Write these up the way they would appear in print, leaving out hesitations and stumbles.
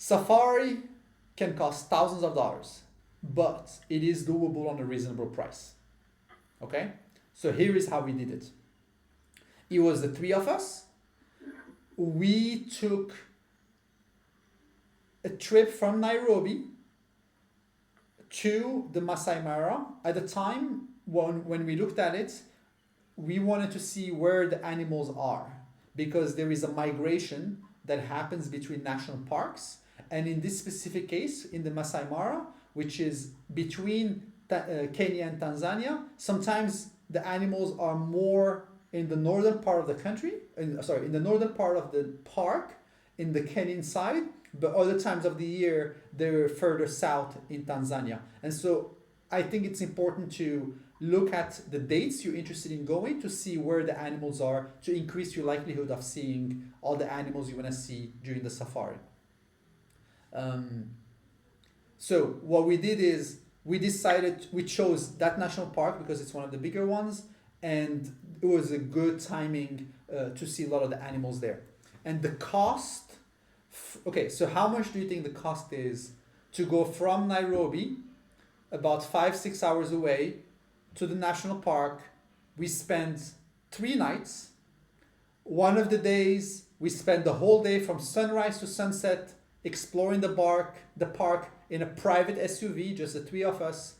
Safari can cost thousands of dollars, but it is doable on a reasonable price. Okay? So here is how we did it. It was the three of us. We took a trip from Nairobi to the Masai Mara. At the time, when we looked at it, we wanted to see where the animals are because there is a migration that happens between national parks. And in this specific case, in the Masai Mara, which is between Kenya and Tanzania, sometimes the animals are more in the northern part of the country, in the northern part of the park, in the Kenyan side, but other times of the year they're further south in Tanzania. And so I think it's important to look at the dates you're interested in going to see where the animals are to increase your likelihood of seeing all the animals you want to see during the safari. So what we did is we chose that national park because it's one of the bigger ones and it was a good timing to see a lot of the animals there. And the cost, okay, so how much do you think the cost is to go from Nairobi, about 5-6 hours away, to the national park? We spent 3 nights. One of the days we spent the whole day from sunrise to sunset exploring the park in a private SUV, just the three of us.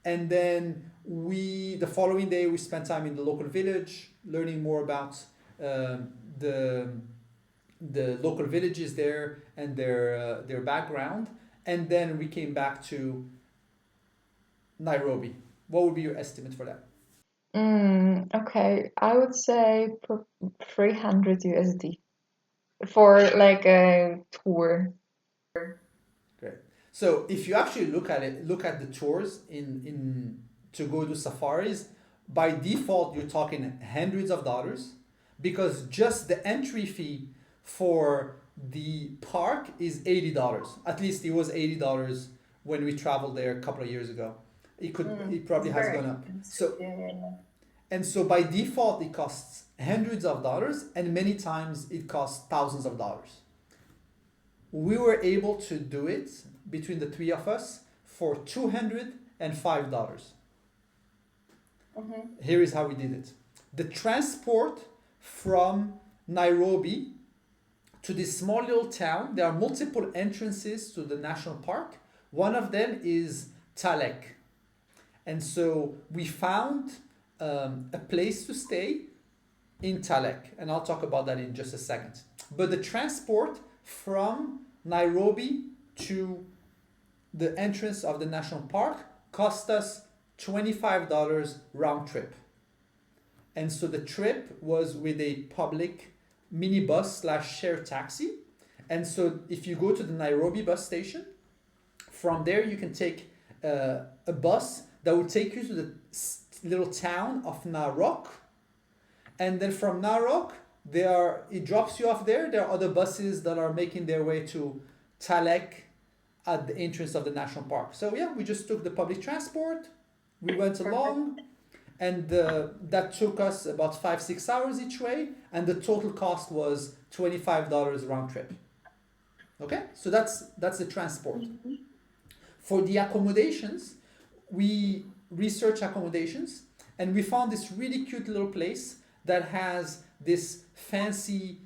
And then the following day we spent time in the local village, learning more about the local villages there and their background. And then we came back to Nairobi. What would be your estimate for that? Okay, I would say 300 USD for like a tour. Great. So if you actually look at the tours in to go to safaris, by default you're talking hundreds of dollars because just the entry fee for the park is $80. At least it was $80 when we traveled there a couple of years ago. It probably It's has very gone up. expensive. So Yeah. and so by default it costs hundreds of dollars and many times it costs thousands of dollars. We were able to do it between the three of us for $205. Here is how we did it. The transport from Nairobi to this small little town, there are multiple entrances to the national park. One of them is Talek. And so we found a place to stay in Talek. And I'll talk about that in just a second. But the transport from Nairobi to the entrance of the national park cost us $25 round trip. And so the trip was with a public minibus / share taxi. And so if you go to the Nairobi bus station, from there you can take a bus that will take you to the little town of Narok. And then from Narok, it drops you off there. There are other buses that are making their way to Talek at the entrance of the national park. So yeah, we just took the public transport. We went along, and that took us about 5-6 hours each way, and the total cost was $25 round trip. Okay, so that's the transport. For the accommodations, we researched accommodations, and we found this really cute little place that has this fancy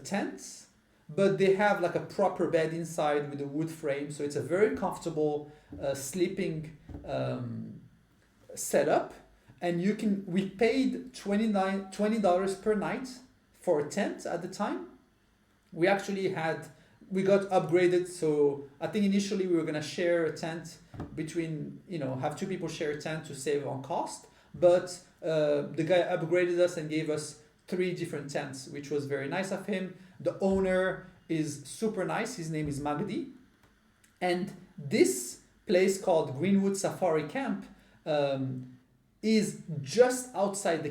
tents, but they have like a proper bed inside with a wood frame, so it's a very comfortable sleeping setup. And we paid $20 per night for a tent at the time. We got upgraded, so I think initially we were gonna share a tent between, have 2 people share a tent to save on cost. But the guy upgraded us and gave us 3 different tents, which was very nice of him. The owner is super nice. His name is Magdi. And this place called Greenwood Safari Camp is just outside the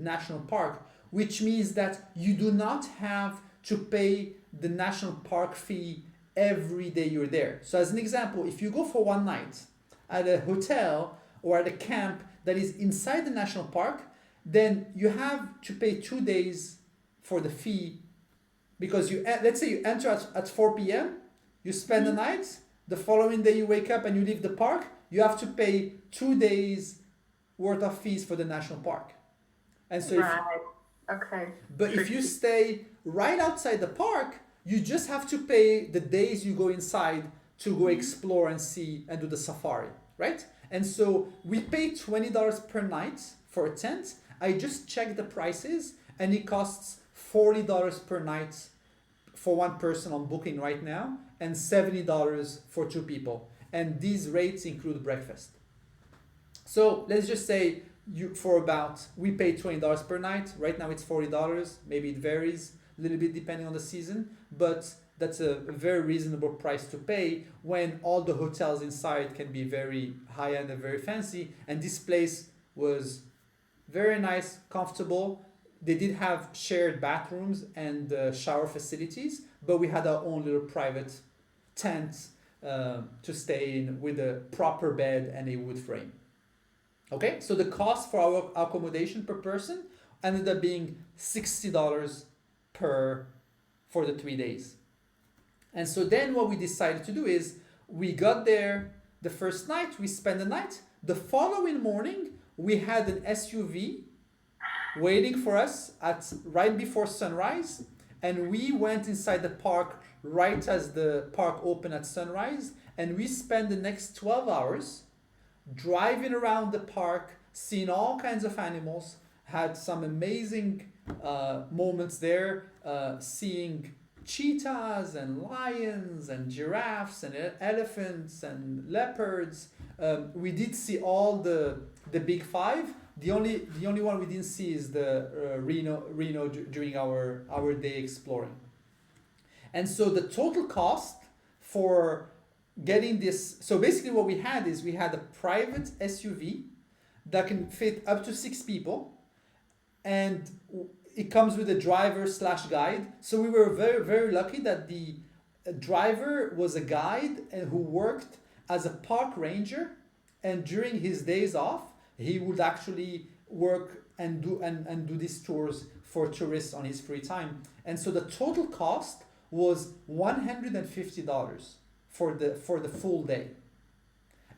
national park, which means that you do not have to pay the national park fee every day you're there. So as an example, if you go for one night at a hotel or at a camp that is inside the national park, then you have to pay 2 days for the fee, because let's say you enter at 4 p.m., you spend the night, the following day you wake up and you leave the park, you have to pay 2 days worth of fees for the national park. And so Right. Okay. but if you stay right outside the park, you just have to pay the days you go inside to go explore and see and do the safari, right? And so we pay $20 per night for a tent. I just checked the prices and it costs $40 per night for one person on booking right now and $70 for two people. And these rates include breakfast. So let's just say we pay $20 per night. Right now it's $40. Maybe it varies a little bit depending on the season, but that's a very reasonable price to pay when all the hotels inside can be very high end and very fancy. And this place was very nice, comfortable. They did have shared bathrooms and shower facilities, but we had our own little private tent to stay in with a proper bed and a wood frame. Okay, so the cost for our accommodation per person ended up being $60 for the 3 days. And so then what we decided to do is we got there the first night, we spent the night. The following morning, we had an SUV waiting for us right before sunrise, and we went inside the park right as the park opened at sunrise, and we spent the next 12 hours driving around the park, seeing all kinds of animals, had some amazing moments there, seeing cheetahs and lions and giraffes and elephants and leopards. We did see all the big five. The only one we didn't see is the rhino during our day exploring. And so the total cost for getting this, so basically what we had a private SUV that can fit up to 6 people, and it comes with a driver / guide. So we were very, very lucky that the driver was a guide and who worked as a park ranger, and during his days off he would actually work and do these tours for tourists on his free time. And so the total cost was $150 for the full day.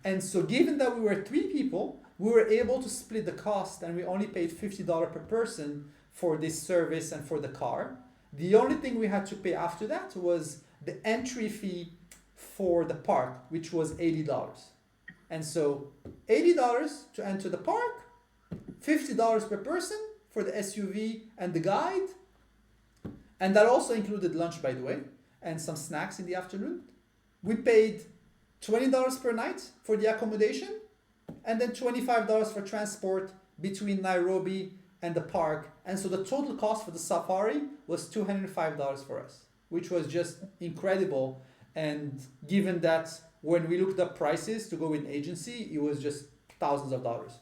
And so given that we were 3 people, we were able to split the cost, and we only paid $50 per person for this service and for the car. The only thing we had to pay after that was the entry fee for the park, which was $80. And so $80 to enter the park, $50 per person for the SUV and the guide. And that also included lunch, by the way, and some snacks in the afternoon. We paid $20 per night for the accommodation, and then $25 for transport between Nairobi and the park. And so the total cost for the safari was $205 for us, which was just incredible. And given that when we looked up prices to go with an agency, it was just thousands of dollars.